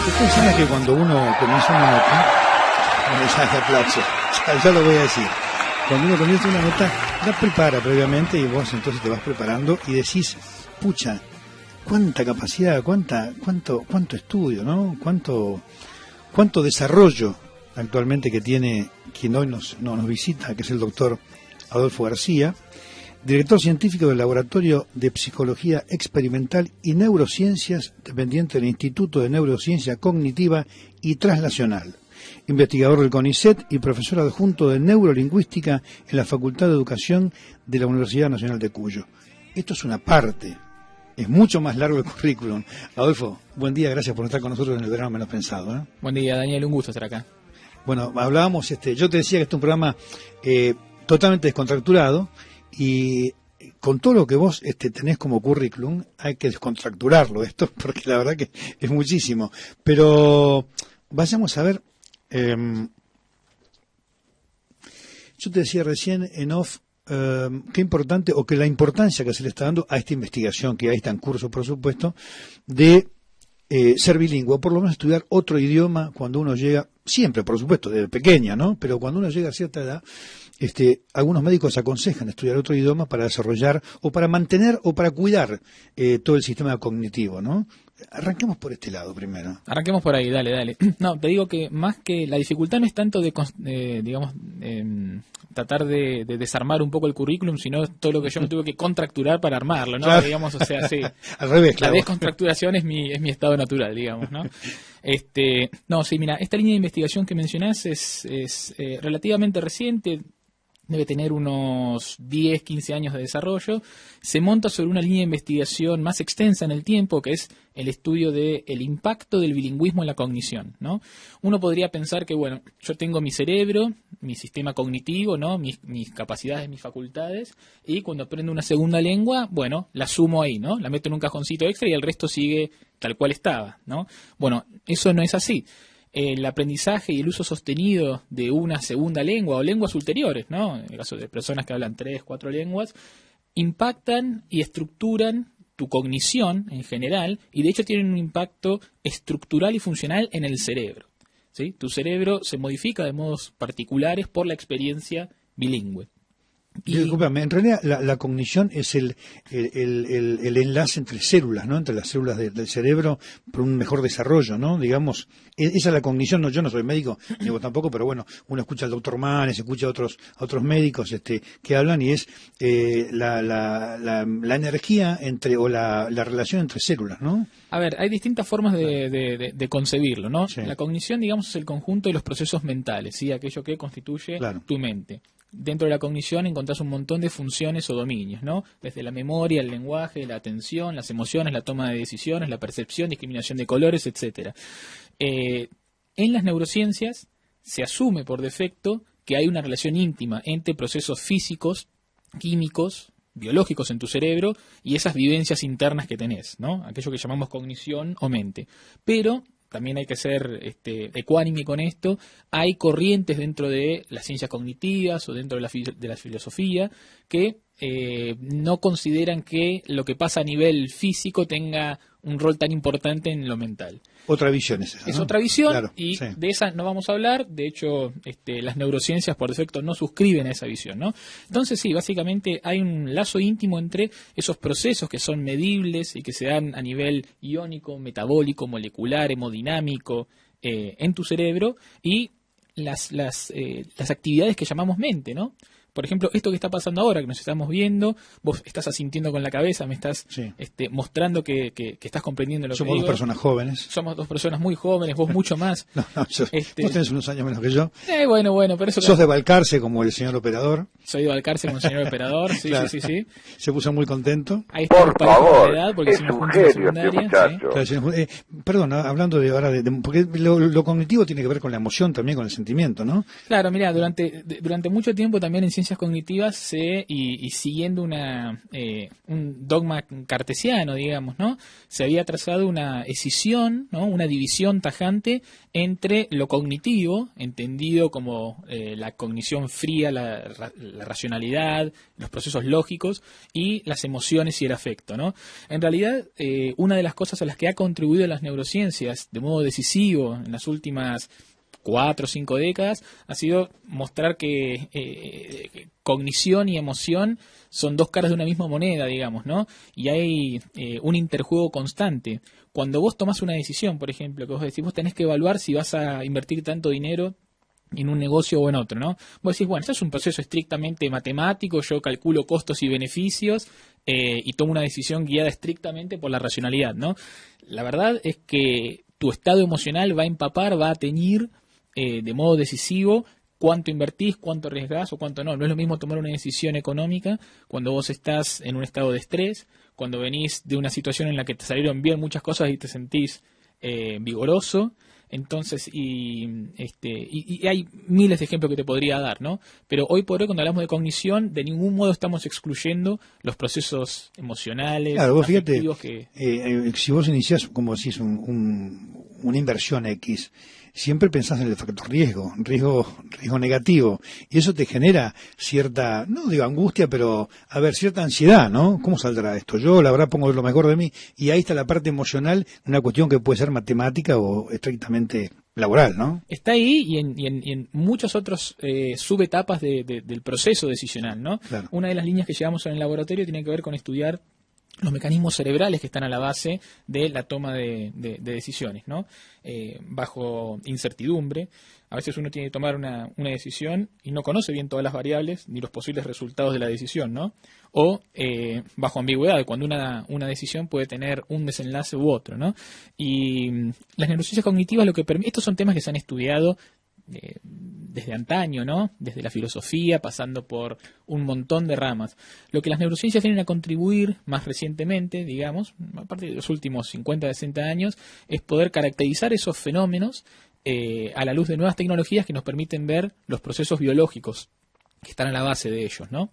Usted sabe que cuando uno comienza una nota, bueno, ya de aplauso, ya lo voy a decir. Cuando uno comienza una nota, la prepara previamente y vos entonces te vas preparando y decís, pucha, cuánta capacidad, cuánto estudio, ¿no? Cuánto desarrollo actualmente que tiene quien hoy nos visita, que es el doctor Adolfo García, director científico del Laboratorio de Psicología Experimental y Neurociencias, dependiente del Instituto de Neurociencia Cognitiva y Translacional, investigador del CONICET y profesor adjunto de Neurolingüística en la Facultad de Educación de la Universidad Nacional de Cuyo. Esto es una parte, es mucho más largo el currículum. Adolfo, buen día, gracias por estar con nosotros en el verano menos pensado, ¿eh? Buen día, Daniel, un gusto estar acá. Bueno, hablábamos, yo te decía que este es un programa totalmente descontracturado, y con todo lo que vos tenés como currículum hay que descontracturarlo esto, porque la verdad que es muchísimo. Pero vayamos a ver, yo te decía recién en off qué importante, o que la importancia que se le está dando a esta investigación, que ahí está en curso por supuesto, de ser bilingüe, o por lo menos estudiar otro idioma cuando uno llega, siempre por supuesto, desde pequeña, ¿no? Pero cuando uno llega a cierta edad, algunos médicos aconsejan estudiar otro idioma para desarrollar, o para mantener, o para cuidar todo el sistema cognitivo, ¿no? Arranquemos por este lado primero. Arranquemos por ahí, dale. No, te digo que más que la dificultad no es tanto de tratar de desarmar un poco el currículum, sino todo lo que yo me tuve que contracturar para armarlo, ¿no? Claro. Digamos, o sea, sí. Al revés, claro. La descontracturación es mi estado natural, digamos, ¿no? No, sí, mira, esta línea de investigación que mencionás es relativamente reciente. Debe tener unos 10, 15 años de desarrollo. Se monta sobre una línea de investigación más extensa en el tiempo, que es el estudio del impacto del bilingüismo en la cognición, ¿no? Uno podría pensar que, bueno, yo tengo mi cerebro, mi sistema cognitivo, ¿no? Mis capacidades, mis facultades, y cuando aprendo una segunda lengua, bueno, la sumo ahí, ¿no? La meto en un cajoncito extra y el resto sigue tal cual estaba, ¿no? Bueno, eso no es así. El aprendizaje y el uso sostenido de una segunda lengua o lenguas ulteriores, ¿no? En el caso de personas que hablan 3, 4 lenguas, impactan y estructuran tu cognición en general, y de hecho tienen un impacto estructural y funcional en el cerebro, ¿sí? Tu cerebro se modifica de modos particulares por la experiencia bilingüe. Discúlpame, en realidad la cognición es el enlace entre células, ¿no? Entre las células del cerebro por un mejor desarrollo, ¿no? Digamos, esa es la cognición. No, yo no soy médico, ni vos tampoco, pero bueno, uno escucha al doctor Manes, escucha a otros médicos que hablan, y es la energía entre, o la relación entre células, ¿no? A ver, hay distintas formas de concebirlo, ¿no? Sí. La cognición, digamos, es el conjunto de los procesos mentales, ¿sí? Aquello que constituye tu mente. Dentro de la cognición encontrás un montón de funciones o dominios, ¿no? Desde la memoria, el lenguaje, la atención, las emociones, la toma de decisiones, la percepción, discriminación de colores, etcétera. En las neurociencias se asume por defecto que hay una relación íntima entre procesos físicos, químicos, biológicos en tu cerebro y esas vivencias internas que tenés, ¿no? Aquello que llamamos cognición o mente. Pero también hay que ser ecuánime con esto. Hay corrientes dentro de las ciencias cognitivas o dentro de la filosofía que no consideran que lo que pasa a nivel físico tenga un rol tan importante en lo mental. Otra visión es esa, ¿no? Es otra visión, claro, y sí. De esa no vamos a hablar. De hecho, las neurociencias por defecto no suscriben a esa visión, ¿no? Entonces sí, básicamente hay un lazo íntimo entre esos procesos que son medibles y que se dan a nivel iónico, metabólico, molecular, hemodinámico en tu cerebro, y las actividades que llamamos mente, ¿no? Por ejemplo, esto que está pasando ahora, que nos estamos viendo, vos estás asintiendo con la cabeza, me estás mostrando que estás comprendiendo lo que digo. Somos dos personas jóvenes. Somos dos personas muy jóvenes, vos mucho más. Vos tenés unos años menos que yo. Bueno, pero eso... Sos de Balcarce, como el señor operador. Soy de Balcarce, como el señor operador, sí, claro. Sí. Se puso muy contento. Ahí está. Por favor, edad, porque es un genio este muchacho. ¿sí? Claro, perdón, hablando de ahora, porque lo cognitivo tiene que ver con la emoción también, con el sentimiento, ¿no? Claro, mirá, durante mucho tiempo también en ciencias neurociencias cognitivas y siguiendo un dogma cartesiano, digamos, ¿no? Se había trazado una escisión, ¿no? Una división tajante entre lo cognitivo, entendido como la cognición fría, la racionalidad, los procesos lógicos, y las emociones y el afecto, ¿no? En realidad, una de las cosas a las que ha contribuido las neurociencias de modo decisivo en las últimas 4 o 5 décadas ha sido mostrar que cognición y emoción son dos caras de una misma moneda, digamos, ¿no? Y hay un interjuego constante. Cuando vos tomás una decisión, por ejemplo, que vos decís, vos tenés que evaluar si vas a invertir tanto dinero en un negocio o en otro, ¿no? Vos decís, bueno, esto es un proceso estrictamente matemático, yo calculo costos y beneficios y tomo una decisión guiada estrictamente por la racionalidad, ¿no? La verdad es que tu estado emocional va a empapar, va a teñir de modo decisivo cuánto invertís, cuánto arriesgás o cuánto no. No es lo mismo tomar una decisión económica cuando vos estás en un estado de estrés, cuando venís de una situación en la que te salieron bien muchas cosas y te sentís vigoroso. Entonces, y hay miles de ejemplos que te podría dar, ¿no? Pero hoy por hoy, cuando hablamos de cognición, de ningún modo estamos excluyendo los procesos emocionales, claro, vos afectivos fíjate, si vos iniciás, como decís, una inversión X, siempre pensás en el factor riesgo negativo, y eso te genera cierta, no digo angustia, pero, a ver, cierta ansiedad, ¿no? ¿Cómo saldrá esto? Yo, la verdad, pongo lo mejor de mí, y ahí está la parte emocional, una cuestión que puede ser matemática o estrictamente laboral, ¿no? Está ahí y en muchas otras subetapas del proceso decisional, ¿no? Claro. Una de las líneas que llevamos en el laboratorio tiene que ver con estudiar los mecanismos cerebrales que están a la base de la toma de decisiones, ¿no? Bajo incertidumbre. A veces uno tiene que tomar una decisión y no conoce bien todas las variables ni los posibles resultados de la decisión, ¿no? O bajo ambigüedad, cuando una decisión puede tener un desenlace u otro, ¿no? Y las neurociencias cognitivas lo que permiten, estos son temas que se han estudiado desde antaño, ¿no? Desde la filosofía, pasando por un montón de ramas. Lo que las neurociencias vienen a contribuir más recientemente, digamos, a partir de los últimos 50, 60 años, es poder caracterizar esos fenómenos a la luz de nuevas tecnologías que nos permiten ver los procesos biológicos que están a la base de ellos, ¿no?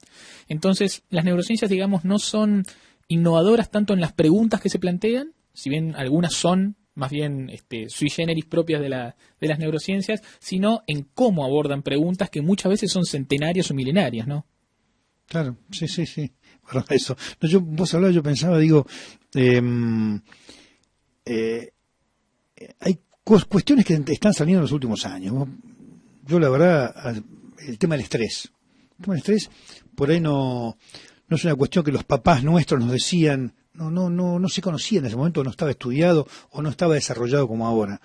Entonces, las neurociencias, digamos, no son innovadoras tanto en las preguntas que se plantean, si bien algunas son más bien sui generis propias de las neurociencias, sino en cómo abordan preguntas que muchas veces son centenarias o milenarias, ¿no? Claro, sí. Bueno, eso. No, vos hablabas, yo pensaba, digo, hay cuestiones que están saliendo en los últimos años. Yo, la verdad, el tema del estrés. El tema del estrés, por ahí no es una cuestión que los papás nuestros nos decían. No se conocía en ese momento, no estaba estudiado o no estaba desarrollado como ahora.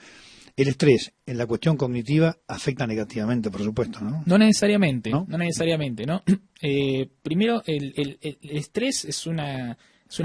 El estrés en la cuestión cognitiva afecta negativamente, por supuesto, ¿no? No necesariamente, ¿no? Primero, el estrés es una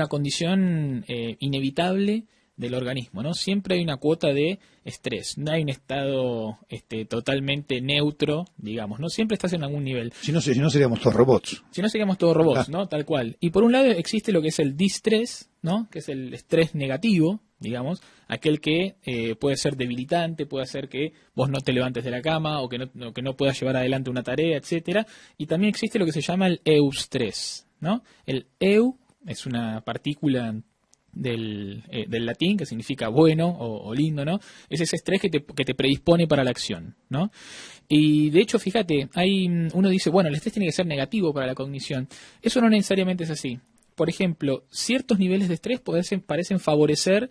condición inevitable del organismo, ¿no? Siempre hay una cuota de estrés, no hay un estado totalmente neutro, digamos, ¿no? Siempre estás en algún nivel. Si no seríamos todos robots. Si no seríamos todos robots, ¿no? Tal cual. Y por un lado existe lo que es el distrés, ¿no? Que es el estrés negativo, digamos, aquel que puede ser debilitante, puede hacer que vos no te levantes de la cama o que no puedas llevar adelante una tarea, etcétera. Y también existe lo que se llama el eustrés, ¿no? El eu es una partícula del latín, que significa bueno o lindo, ¿no? Es ese estrés que te predispone para la acción, ¿no? Y de hecho, fíjate, uno dice, bueno, el estrés tiene que ser negativo para la cognición. Eso no necesariamente es así. Por ejemplo, ciertos niveles de estrés parecen favorecer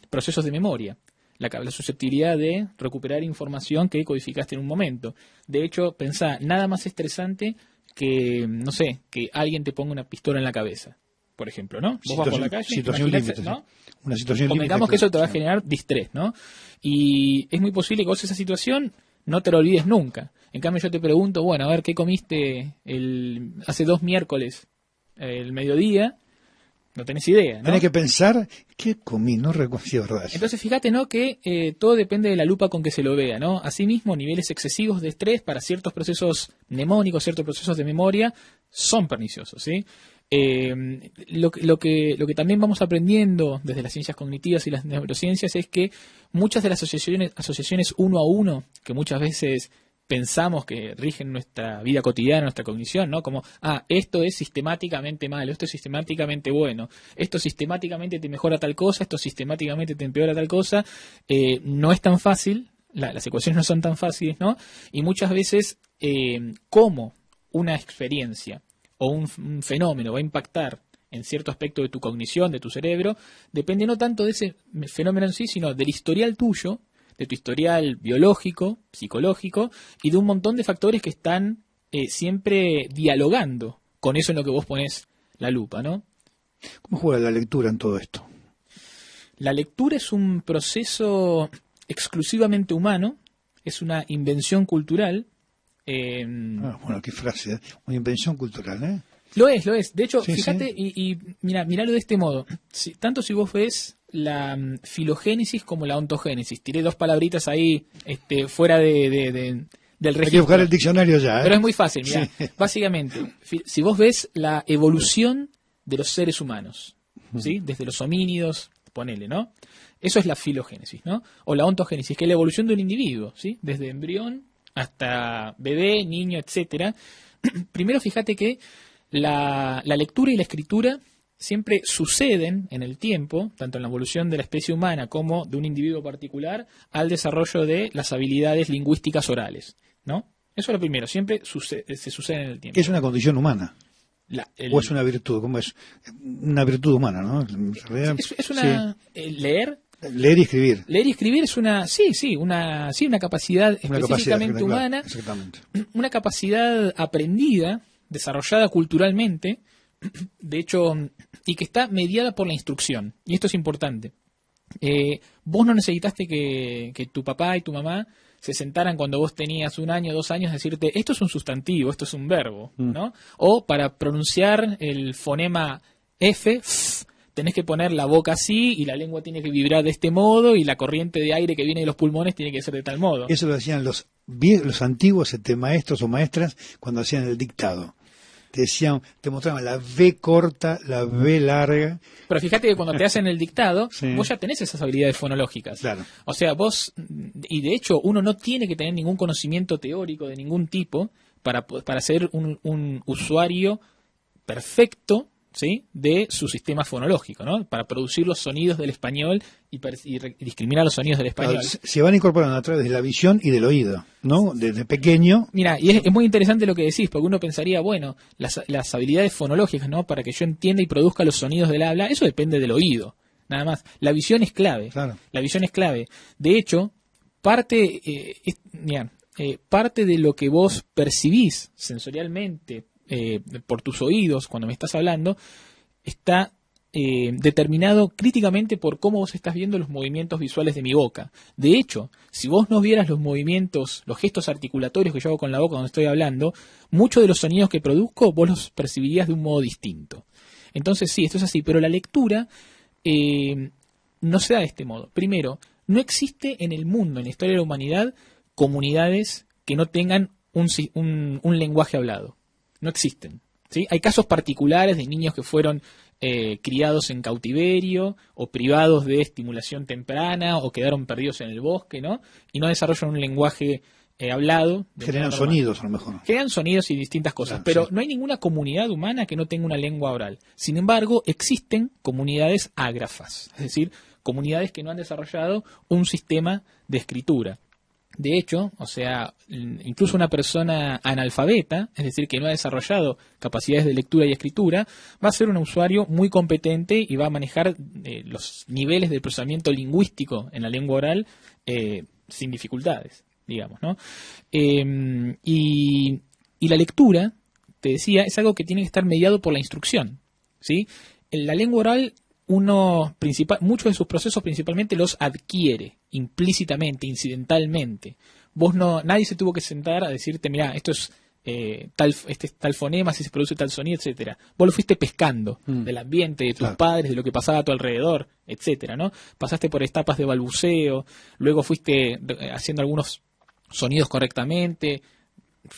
procesos de memoria. La susceptibilidad de recuperar información que codificaste en un momento. De hecho, pensá, nada más estresante que, no sé, que alguien te ponga una pistola en la cabeza, por ejemplo, ¿no? Vos vas por la calle, situación límite, ¿no? Una situación límite. Convengamos que eso te va a generar distrés, ¿no? Y es muy posible que vos esa situación no te la olvides nunca. En cambio, yo te pregunto, bueno, a ver, ¿qué comiste hace 2 miércoles, el mediodía? No tenés idea, ¿no? Tenés que pensar, ¿qué comí? No recuerdo, ¿verdad? Entonces, fíjate, ¿no? Que todo depende de la lupa con que se lo vea, ¿no? Asimismo, niveles excesivos de estrés para ciertos procesos mnemónicos, ciertos procesos de memoria, son perniciosos, ¿sí? Lo que también vamos aprendiendo desde las ciencias cognitivas y las neurociencias es que muchas de las asociaciones uno a uno, que muchas veces pensamos que rigen nuestra vida cotidiana, nuestra cognición, ¿no? Como, esto es sistemáticamente malo, esto es sistemáticamente bueno, esto sistemáticamente te mejora tal cosa, esto sistemáticamente te empeora tal cosa. No es tan fácil, las ecuaciones no son tan fáciles, ¿no? Y muchas veces, cómo una experiencia o un fenómeno va a impactar en cierto aspecto de tu cognición, de tu cerebro, depende no tanto de ese fenómeno en sí, sino del historial tuyo, de tu historial biológico, psicológico, y de un montón de factores que están siempre dialogando con eso en lo que vos ponés la lupa, ¿no? ¿Cómo juega la lectura en todo esto? La lectura es un proceso exclusivamente humano, es una invención cultural. Bueno, qué frase, ¿eh? Una invención cultural, ¿eh? Lo es. De hecho, sí, fíjate, sí. Y miralo de este modo. Tanto si vos ves la filogénesis como la ontogénesis. Tiré dos palabritas ahí fuera del registro. Hay que buscar el diccionario ya, ¿eh? Pero es muy fácil, mirá. Sí. Básicamente, si vos ves la evolución de los seres humanos, ¿sí? Desde los homínidos, ponele, ¿no? Eso es la filogénesis, ¿no? O la ontogénesis, que es la evolución de un individuo, ¿sí? Desde embrión hasta bebé, niño, etcétera. Primero, fíjate que la lectura y la escritura siempre suceden en el tiempo, tanto en la evolución de la especie humana como de un individuo particular, al desarrollo de las habilidades lingüísticas orales, ¿no? Eso es lo primero, siempre se sucede en el tiempo. ¿Qué es una condición humana? ¿O es una virtud? ¿Cómo es? Una virtud humana, ¿no? Es una... Sí. Leer y escribir. Leer y escribir es una capacidad específicamente humana, exactamente. Una capacidad aprendida, desarrollada culturalmente, de hecho, y que está mediada por la instrucción. Y esto es importante. Vos no necesitaste que tu papá y tu mamá se sentaran cuando vos tenías 1 año, 2 años, a decirte, esto es un sustantivo, esto es un verbo, ¿no? O para pronunciar el fonema F, tenés que poner la boca así y la lengua tiene que vibrar de este modo y la corriente de aire que viene de los pulmones tiene que ser de tal modo. Eso lo hacían los antiguos maestros o maestras cuando hacían el dictado. Te mostraban la V corta, la V larga. Pero fíjate que cuando te hacen el dictado, sí, vos ya tenés esas habilidades fonológicas. Claro. O sea, vos, y de hecho uno no tiene que tener ningún conocimiento teórico de ningún tipo para ser un usuario perfecto, ¿sí?, de su sistema fonológico, ¿no? Para producir los sonidos del español y discriminar los sonidos del español. Claro, se van incorporando a través de la visión y del oído, ¿no? Desde pequeño. Mira, y es muy interesante lo que decís, porque uno pensaría, bueno, las habilidades fonológicas, ¿no?, para que yo entienda y produzca los sonidos del habla, eso depende del oído, nada más. La visión es clave. Claro. La visión es clave. De hecho, parte de lo que vos percibís sensorialmente por tus oídos cuando me estás hablando está determinado críticamente por cómo vos estás viendo los movimientos visuales de mi boca. De hecho, si vos no vieras los movimientos, los gestos articulatorios que yo hago con la boca cuando estoy hablando, muchos de los sonidos que produzco vos los percibirías de un modo distinto. Entonces sí, esto es así, pero la lectura no se da de este modo. Primero, no existe en el mundo, en la historia de la humanidad, comunidades que no tengan un lenguaje hablado. No existen, ¿sí? Hay casos particulares de niños que fueron criados en cautiverio o privados de estimulación temprana o quedaron perdidos en el bosque, ¿no? Y no desarrollan un lenguaje hablado. Generan sonidos, a lo mejor. Generan sonidos y distintas cosas, claro, pero sí, no hay ninguna comunidad humana que no tenga una lengua oral. Sin embargo, existen comunidades ágrafas, es decir, comunidades que no han desarrollado un sistema de escritura. De hecho, o sea, incluso una persona analfabeta, es decir, que no ha desarrollado capacidades de lectura y escritura, va a ser un usuario muy competente y va a manejar los niveles de procesamiento lingüístico en la lengua oral sin dificultades, digamos, ¿no? Y la lectura, te decía, es algo que tiene que estar mediado por la instrucción, ¿sí? En la lengua oral muchos de sus procesos principalmente los adquiere implícitamente, incidentalmente. Nadie se tuvo que sentar a decirte, mira, esto es tal fonema, si se produce tal sonido, etcétera. Vos lo fuiste pescando del ambiente, de tus claro, padres, de lo que pasaba a tu alrededor, etcétera, ¿no? Pasaste por etapas de balbuceo, luego fuiste haciendo algunos sonidos correctamente,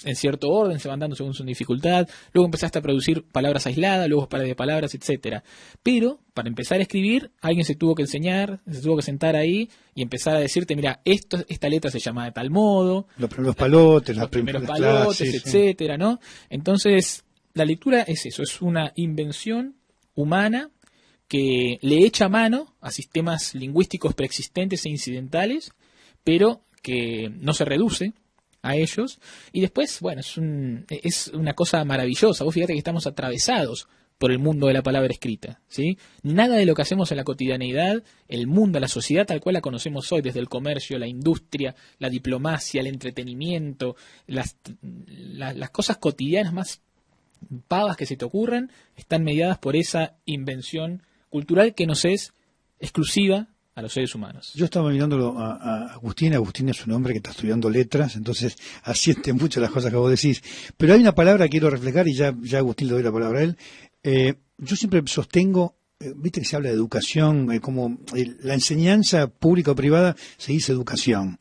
en cierto orden, se van dando según su dificultad, luego empezaste a producir palabras aisladas, luego pares de palabras, etcétera. Pero para empezar a escribir, alguien se tuvo que enseñar, se tuvo que sentar ahí y empezar a decirte, mira, esta letra se llama de tal modo, los primeros palotes, los primeros palotes, clases, etcétera, ¿no? Entonces, la lectura es eso, es una invención humana que le echa mano a sistemas lingüísticos preexistentes e incidentales, pero que no se reduce a ellos. Y después, bueno, es una cosa maravillosa. Vos fíjate que estamos atravesados por el mundo de la palabra escrita, ¿sí? Nada de lo que hacemos en la cotidianeidad, el mundo, la sociedad tal cual la conocemos hoy, desde el comercio, la industria, la diplomacia, el entretenimiento, las cosas cotidianas más pavas que se te ocurran, están mediadas por esa invención cultural que nos es exclusiva a los seres humanos. Yo estaba mirándolo a Agustín. Agustín es un hombre que está estudiando letras, entonces asiente mucho a las cosas que vos decís. Pero hay una palabra que quiero reflejar, y ya Agustín le doy la palabra a él. Yo siempre sostengo, viste que se habla de educación, la enseñanza pública o privada se dice educación.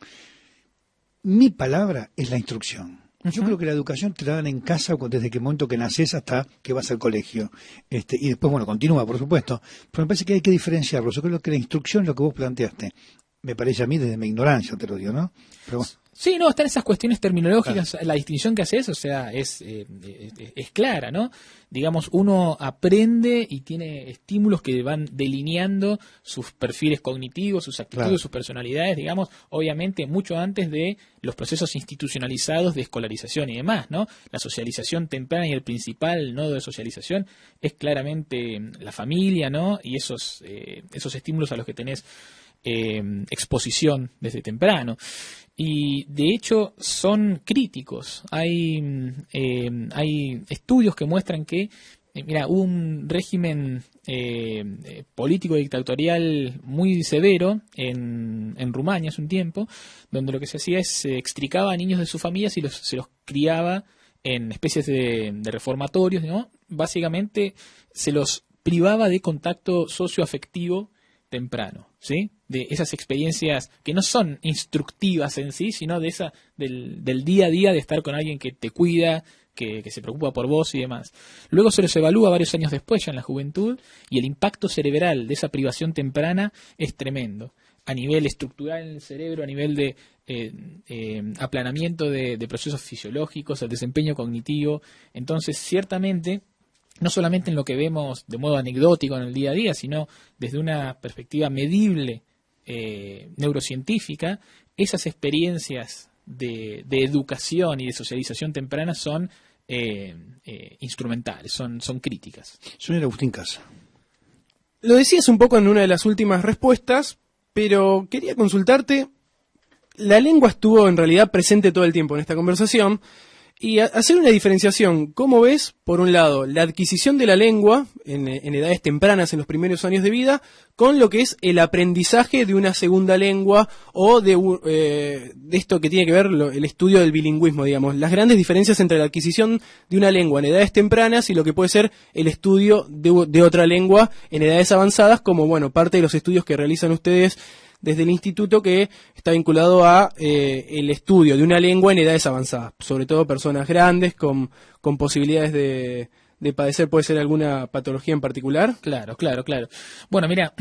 Mi palabra es la instrucción. Yo creo que la educación te la dan en casa desde el momento que naces hasta que vas al colegio. Y después, bueno, continúa, por supuesto. Pero me parece que hay que diferenciarlo. Yo creo que la instrucción es lo que vos planteaste. Me parece a mí desde mi ignorancia, te lo digo, ¿no? Pero bueno. Sí, no, están esas cuestiones terminológicas, la distinción que haces, o sea, es clara, ¿no? Digamos, uno aprende y tiene estímulos que van delineando sus perfiles cognitivos, sus actitudes, sus personalidades, digamos, obviamente mucho antes de los procesos institucionalizados de escolarización y demás, ¿no? La socialización temprana y el principal nodo de socialización es claramente la familia, ¿no? Y esos estímulos a los que tenés exposición desde temprano. Y de hecho son críticos. Hay estudios que muestran que hubo un régimen político dictatorial muy severo en Rumania hace un tiempo, donde lo que se hacía es se extricaba a niños de sus familias y se los criaba en especies de reformatorios, ¿no? Básicamente se los privaba de contacto socioafectivo temprano, ¿sí? De esas experiencias que no son instructivas en sí, sino de del día a día de estar con alguien que te cuida, que se preocupa por vos y demás. Luego se los evalúa varios años después, ya en la juventud, y el impacto cerebral de esa privación temprana es tremendo. A nivel estructural en el cerebro, a nivel de aplanamiento de procesos fisiológicos, el desempeño cognitivo. Entonces, ciertamente, no solamente en lo que vemos de modo anecdótico en el día a día, sino desde una perspectiva medible neurocientífica, esas experiencias de educación y de socialización temprana son instrumentales, son críticas. Señor Agustín Casa. Lo decías un poco en una de las últimas respuestas, pero quería consultarte. La lengua estuvo en realidad presente todo el tiempo en esta conversación. Y hacer una diferenciación, ¿cómo ves, por un lado, la adquisición de la lengua en edades tempranas, en los primeros años de vida, con lo que es el aprendizaje de una segunda lengua o de esto que tiene que ver el estudio del bilingüismo, digamos, las grandes diferencias entre la adquisición de una lengua en edades tempranas y lo que puede ser el estudio de otra lengua en edades avanzadas, como, bueno, parte de los estudios que realizan ustedes desde el instituto, que está vinculado a el estudio de una lengua en edades avanzadas, sobre todo personas grandes con posibilidades de padecer, puede ser alguna patología en particular. Claro. Bueno, mira,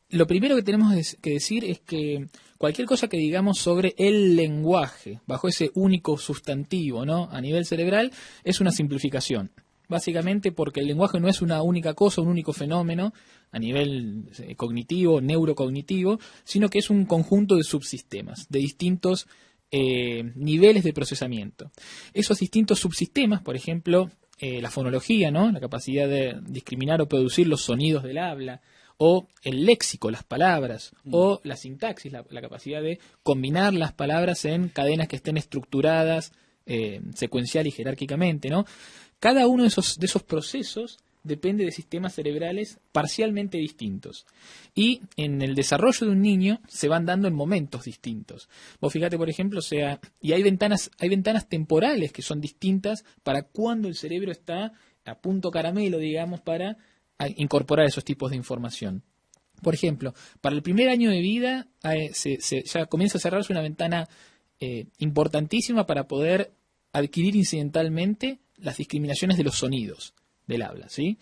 lo primero que tenemos que decir es que cualquier cosa que digamos sobre el lenguaje, bajo ese único sustantivo, ¿no?, a nivel cerebral, es una simplificación. Básicamente porque el lenguaje no es una única cosa, un único fenómeno a nivel cognitivo, neurocognitivo, sino que es un conjunto de subsistemas, de distintos niveles de procesamiento. Esos distintos subsistemas, por ejemplo, la fonología, ¿no?, la capacidad de discriminar o producir los sonidos del habla, o el léxico, las palabras, o la sintaxis, la capacidad de combinar las palabras en cadenas que estén estructuradas secuencial y jerárquicamente, ¿no? Cada uno de esos procesos depende de sistemas cerebrales parcialmente distintos. Y en el desarrollo de un niño se van dando en momentos distintos. Vos fíjate, por ejemplo, y hay ventanas temporales que son distintas para cuando el cerebro está a punto caramelo, digamos, para incorporar esos tipos de información. Por ejemplo, para el primer año de vida ya comienza a cerrarse una ventana importantísima para poder adquirir incidentalmente las discriminaciones de los sonidos del habla, ¿sí?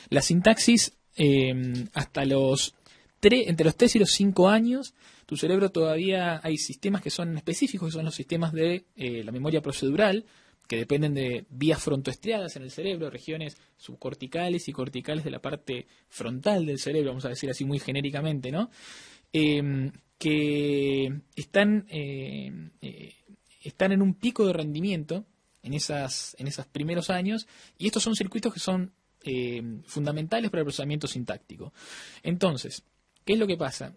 La sintaxis, entre los 3 y los 5 años, tu cerebro todavía hay sistemas que son específicos, que son los sistemas de la memoria procedural, que dependen de vías frontoestriadas en el cerebro, regiones subcorticales y corticales de la parte frontal del cerebro, vamos a decir así muy genéricamente, ¿no? Que están en un pico de rendimiento en esos primeros años, y estos son circuitos que son fundamentales para el procesamiento sintáctico. Entonces, ¿qué es lo que pasa?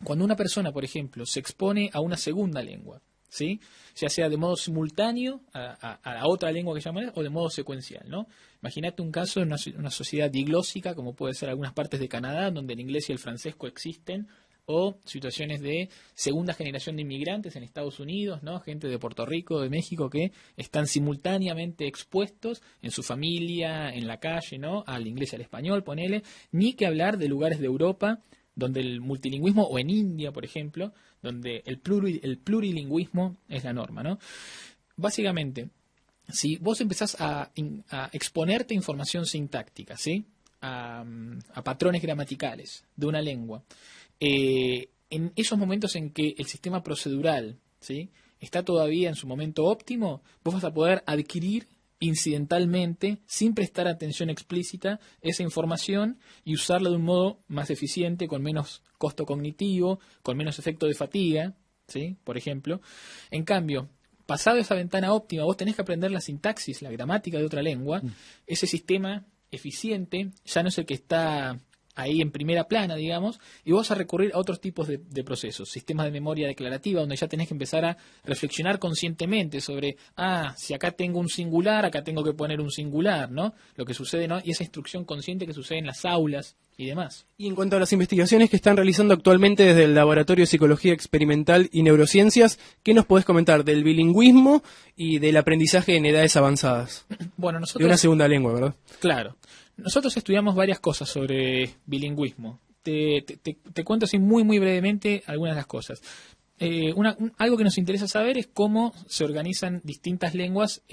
Cuando una persona, por ejemplo, se expone a una segunda lengua, ¿sí? Ya sea de modo simultáneo a la otra lengua que llaman, o de modo secuencial, ¿no? Imagínate un caso en una sociedad diglósica, como puede ser algunas partes de Canadá, donde el inglés y el francés coexisten, o situaciones de segunda generación de inmigrantes en Estados Unidos, ¿no? Gente de Puerto Rico, de México, que están simultáneamente expuestos en su familia, en la calle, ¿no? Al inglés y al español, ponele, ni que hablar de lugares de Europa donde el multilingüismo, o en India, por ejemplo, donde el plurilingüismo es la norma, ¿no? Básicamente, si vos empezás a exponerte a información sintáctica, ¿sí? A patrones gramaticales de una lengua, en esos momentos en que el sistema procedural, ¿sí? Está todavía en su momento óptimo, vos vas a poder adquirir incidentalmente, sin prestar atención explícita, esa información y usarla de un modo más eficiente, con menos costo cognitivo, con menos efecto de fatiga, ¿sí? Por ejemplo. En cambio, pasado esa ventana óptima, vos tenés que aprender la sintaxis, la gramática de otra lengua. Ese sistema eficiente ya no es el que está ahí en primera plana, digamos, y vos vas a recurrir a otros tipos de procesos, sistemas de memoria declarativa, donde ya tenés que empezar a reflexionar conscientemente sobre, si acá tengo un singular, acá tengo que poner un singular, ¿no? Lo que sucede, ¿no? Y esa instrucción consciente que sucede en las aulas y demás. Y en cuanto a las investigaciones que están realizando actualmente desde el Laboratorio de Psicología Experimental y Neurociencias, ¿qué nos podés comentar del bilingüismo y del aprendizaje en edades avanzadas? Bueno, nosotros... De una segunda lengua, ¿verdad? Claro. Nosotros estudiamos varias cosas sobre bilingüismo. Te cuento así muy brevemente algunas de las cosas. Algo que nos interesa saber es cómo se organizan distintas lenguas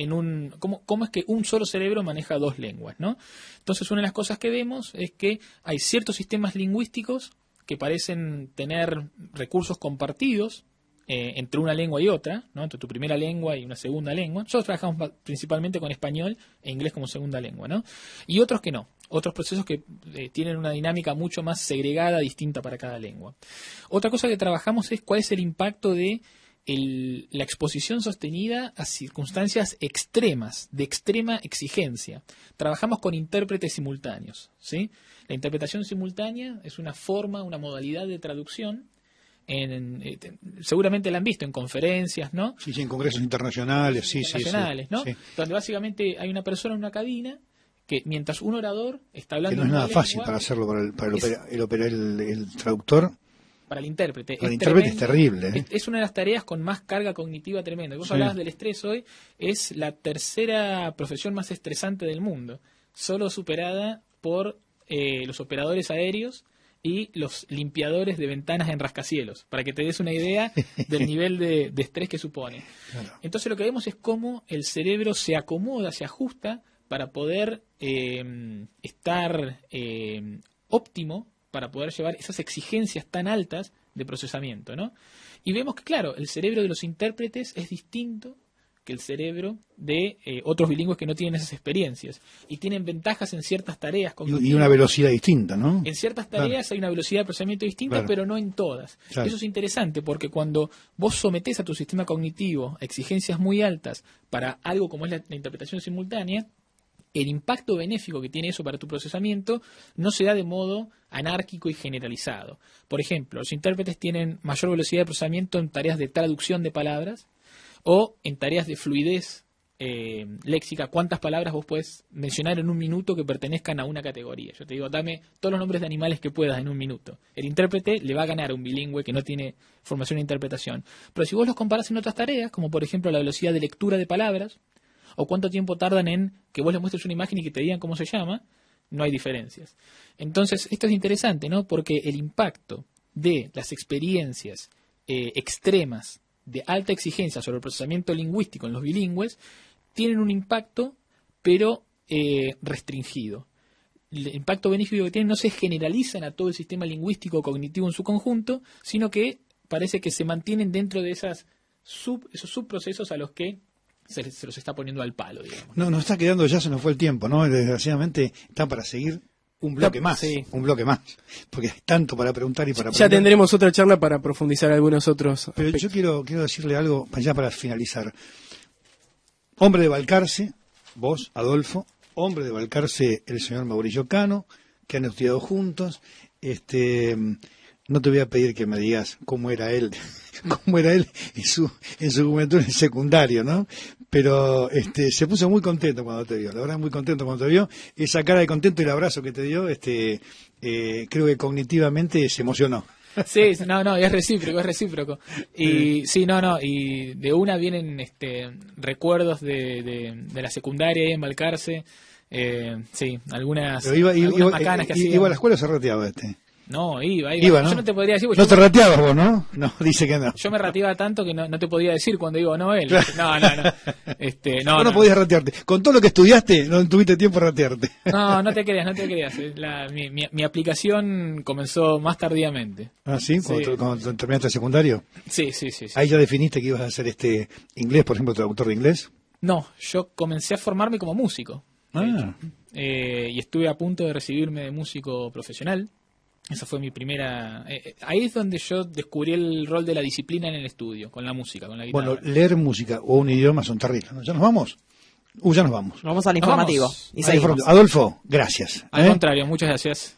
cómo es que un solo cerebro maneja 2 lenguas, ¿no? Entonces, una de las cosas que vemos es que hay ciertos sistemas lingüísticos que parecen tener recursos compartidos entre una lengua y otra, ¿no? Entre tu primera lengua y una segunda lengua. Nosotros trabajamos principalmente con español e inglés como segunda lengua, ¿no? Y otros que no. Otros procesos que tienen una dinámica mucho más segregada, distinta para cada lengua. Otra cosa que trabajamos es cuál es el impacto de la exposición sostenida a circunstancias extremas, de extrema exigencia. Trabajamos con intérpretes simultáneos, ¿sí? La interpretación simultánea es una forma, una modalidad de traducción. Seguramente la han visto en conferencias, ¿no? Sí, en congresos internacionales, sí. ¿No? Sí. Donde básicamente hay una persona en una cabina que mientras un orador está hablando... Que no es nada fácil para hacerlo para el traductor. Para el intérprete. Para el intérprete es terrible. Es una de las tareas con más carga cognitiva tremenda. Vos hablabas del estrés hoy, es la tercera profesión más estresante del mundo, solo superada por los operadores aéreos y los limpiadores de ventanas en rascacielos, para que te des una idea del nivel de estrés que supone. Claro. Entonces lo que vemos es cómo el cerebro se acomoda, se ajusta para poder estar óptimo, para poder llevar esas exigencias tan altas de procesamiento, ¿no? Y vemos que, claro, el cerebro de los intérpretes es distinto que el cerebro de otros bilingües que no tienen esas experiencias y tienen ventajas en ciertas tareas cognitivas. Y una velocidad distinta, ¿no? En ciertas tareas hay una velocidad de procesamiento distinta, pero no en todas. Claro. Eso es interesante porque cuando vos sometés a tu sistema cognitivo a exigencias muy altas para algo como es la interpretación simultánea, el impacto benéfico que tiene eso para tu procesamiento no se da de modo anárquico y generalizado. Por ejemplo, los intérpretes tienen mayor velocidad de procesamiento en tareas de traducción de palabras, o en tareas de fluidez léxica, cuántas palabras vos podés mencionar en un minuto que pertenezcan a una categoría. Yo te digo, dame todos los nombres de animales que puedas en un minuto. El intérprete le va a ganar a un bilingüe que no tiene formación en interpretación. Pero si vos los comparás en otras tareas, como por ejemplo la velocidad de lectura de palabras, o cuánto tiempo tardan en que vos les muestres una imagen y que te digan cómo se llama, no hay diferencias. Entonces, esto es interesante, ¿no? Porque el impacto de las experiencias extremas de alta exigencia sobre el procesamiento lingüístico en los bilingües tienen un impacto, pero restringido. El impacto benéfico que tienen no se generalizan a todo el sistema lingüístico cognitivo en su conjunto, sino que parece que se mantienen dentro de esos subprocesos a los que se los está poniendo al palo, digamos. No, nos está quedando, ya se nos fue el tiempo, ¿no? Desgraciadamente está para seguir un bloque más, sí. Un bloque más, porque hay tanto para preguntar y para Ya aprender. tendremos otra charla para profundizar algunos otros Pero aspectos. yo quiero decirle algo ya para finalizar. Hombre de Balcarce, vos, Adolfo, hombre de Balcarce, el señor Mauricio Cano, que han estudiado juntos. No te voy a pedir que me digas cómo era él en su juventud en el secundario, ¿no? Pero se puso muy contento cuando te vio, la verdad muy contento cuando te vio. Esa cara de contento y el abrazo que te dio, creo que cognitivamente se emocionó. Sí, no, es recíproco. Y sí, y de una vienen recuerdos de la secundaria ahí en Balcarce, sí, algunas macanas que hacían. ¿Iba a la escuela o se reteaba No, iba, ¿no? Yo no te podría decir. No te rateabas vos, ¿no? No, dice que no. Yo me rateaba tanto que no te podía decir cuando iba o no él. No. Vos no podías ratearte. Con todo lo que estudiaste, no tuviste tiempo de ratearte. No te creas. Mi aplicación comenzó más tardíamente. ¿Ah, sí? ¿Cuando terminaste el secundario? Sí. ¿Ahí ya definiste que ibas a hacer inglés, por ejemplo, traductor de inglés? No, yo comencé a formarme como músico. Y estuve a punto de recibirme de músico profesional. Esa fue mi primera... ahí es donde yo descubrí el rol de la disciplina en el estudio, con la música, con la guitarra. Bueno, leer música o un idioma son terribles, ¿no? ¿Ya nos vamos? Ya nos vamos. Vamos al informativo. Vamos. Y seguimos. Adolfo, gracias. Al contrario, muchas gracias.